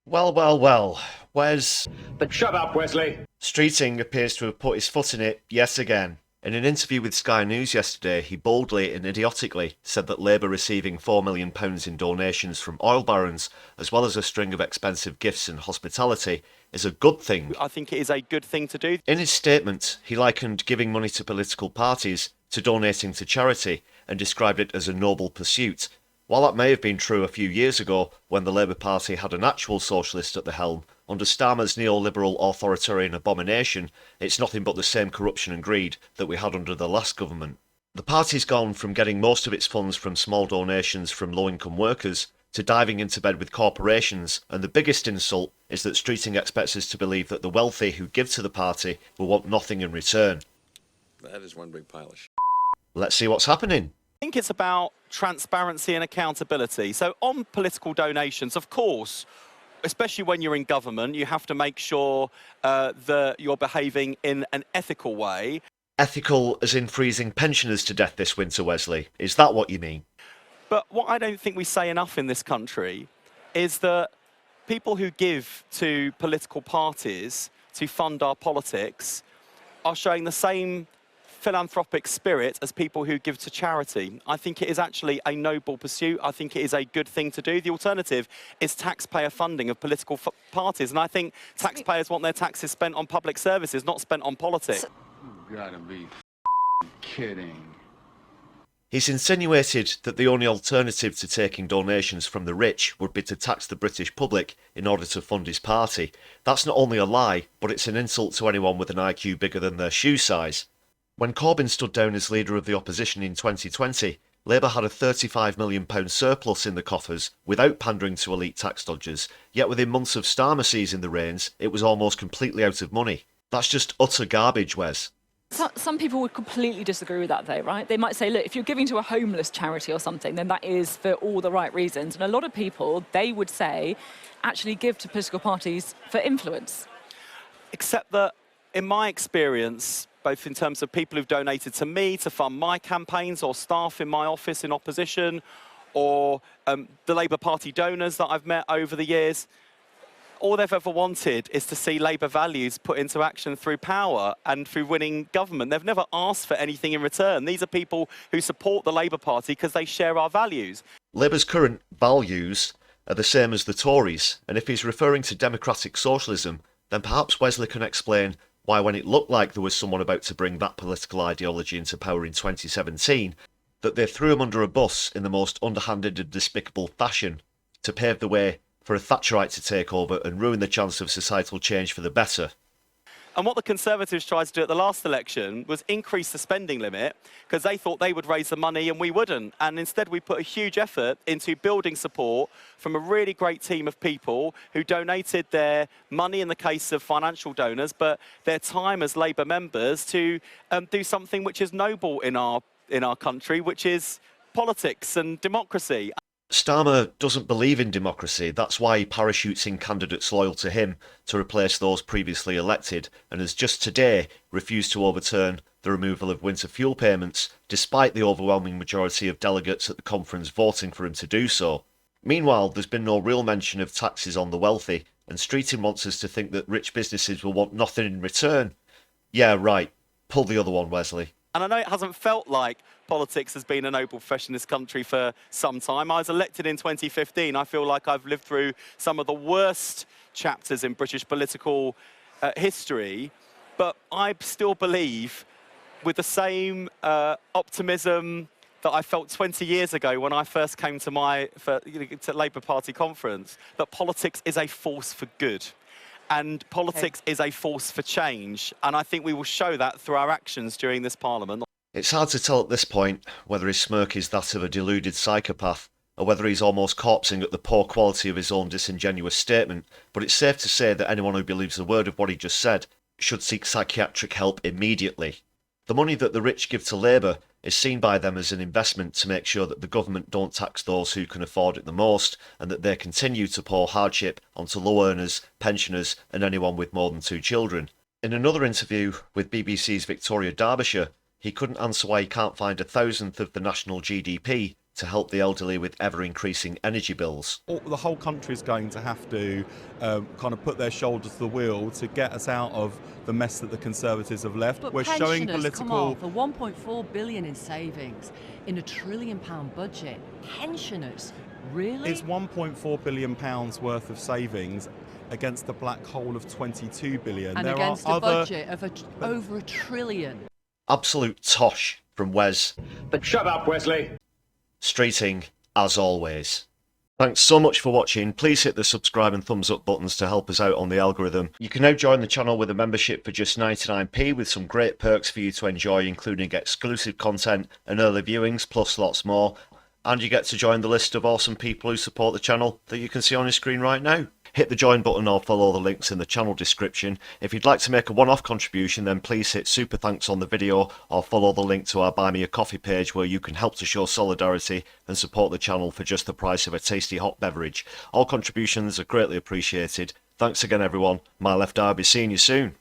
Well, well, well. Wes But shut up, Wesley. Streeting appears to have put his foot in it yet again. In an interview with Sky News yesterday, he boldly and idiotically said that Labour receiving £4 million in donations from oil barons, as well as a string of expensive gifts and hospitality, is a good thing. I think it is a good thing to do. In his statement, he likened giving money to political parties to donating to charity and described it as a noble pursuit. While that may have been true a few years ago, when the Labour Party had an actual socialist at the helm, under Starmer's neoliberal authoritarian abomination, it's nothing but the same corruption and greed that we had under the last government. The party's gone from getting most of its funds from small donations from low-income workers to diving into bed with corporations, and the biggest insult is that Streeting expects us to believe that the wealthy who give to the party will want nothing in return. That is one big pile of shit. Let's see what's happening. I think it's about transparency and accountability. So on political donations, of course, especially when you're in government, you have to make sure that you're behaving in an ethical way. Ethical as in freezing pensioners to death this winter, Wesley. Is that what you mean? But what I don't think we say enough in this country is that people who give to political parties to fund our politics are showing the same philanthropic spirit as people who give to charity. I think it is actually a noble pursuit. I think it is a good thing to do. The alternative is taxpayer funding of political parties. And I think taxpayers want their taxes spent on public services, not spent on politics. You gotta be kidding. He's insinuated that the only alternative to taking donations from the rich would be to tax the British public in order to fund his party. That's not only a lie, but it's an insult to anyone with an IQ bigger than their shoe size. When Corbyn stood down as leader of the opposition in 2020, Labour had a £35 million surplus in the coffers without pandering to elite tax dodgers, yet within months of Starmer seizing the reins, it was almost completely out of money. That's just utter garbage, Wes. Some people would completely disagree with that, though, right? They might say, look, if you're giving to a homeless charity or something, then that is for all the right reasons. And a lot of people, they would say, actually give to political parties for influence. Except that, in my experience, both in terms of people who've donated to me to fund my campaigns, or staff in my office in opposition, or the Labour Party donors that I've met over the years, all they've ever wanted is to see Labour values put into action through power and through winning government. They've never asked for anything in return. These are people who support the Labour Party because they share our values. Labour's current values are the same as the Tories, and if he's referring to democratic socialism, then perhaps Wesley can explain why, when it looked like there was someone about to bring that political ideology into power in 2017, that they threw him under a bus in the most underhanded and despicable fashion to pave the way for a Thatcherite to take over and ruin the chance of societal change for the better. And what the Conservatives tried to do at the last election was increase the spending limit because they thought they would raise the money and we wouldn't. And instead we put a huge effort into building support from a really great team of people who donated their money in the case of financial donors, but their time as Labour members to do something which is noble in our country, which is politics and democracy. Starmer doesn't believe in democracy. That's why he parachutes in candidates loyal to him to replace those previously elected, and has just today refused to overturn the removal of winter fuel payments, despite the overwhelming majority of delegates at the conference voting for him to do so. Meanwhile, there's been no real mention of taxes on the wealthy, and Streeting wants us to think that rich businesses will want nothing in return. Yeah, right. Pull the other one, Wesley. And I know it hasn't felt like politics has been a noble profession in this country for some time. I was elected in 2015. I feel like I've lived through some of the worst chapters in British political history. But I still believe, with the same optimism that I felt 20 years ago when I first came to to Labour Party conference, that politics is a force for good. And politics is a force for change. And I think we will show that through our actions during this Parliament. It's hard to tell at this point whether his smirk is that of a deluded psychopath, or whether he's almost corpsing at the poor quality of his own disingenuous statement, but it's safe to say that anyone who believes a word of what he just said should seek psychiatric help immediately. The money that the rich give to Labour is seen by them as an investment to make sure that the government don't tax those who can afford it the most, and that they continue to pour hardship onto low earners, pensioners and anyone with more than 2 children. In another interview with BBC's Victoria Derbyshire, he couldn't answer why he can't find a thousandth of the national GDP to help the elderly with ever-increasing energy bills. The whole country is going to have to kind of put their shoulders to the wheel to get us out of the mess that the Conservatives have left. But We're showing come on, political. for 1.4 billion in savings in a £1 trillion budget, pensioners, really? It's 1.4 billion pounds worth of savings against a black hole of 22 billion. And there against are a other. budget of over £1 trillion. Absolute tosh from Wes. But shut up, Wesley. Streeting, as always. Thanks so much for watching. Please hit the subscribe and thumbs up buttons to help us out on the algorithm. You can now join the channel with a membership for just 99p with some great perks for you to enjoy, including exclusive content and early viewings, plus lots more. And you get to join the list of awesome people who support the channel that you can see on your screen right now. Hit the join button or follow the links in the channel description. If you'd like to make a one-off contribution, then please hit super thanks on the video or follow the link to our Buy Me a Coffee page where you can help to show solidarity and support the channel for just the price of a tasty hot beverage. All contributions are greatly appreciated. Thanks again everyone. My Left Eye will be seeing you soon.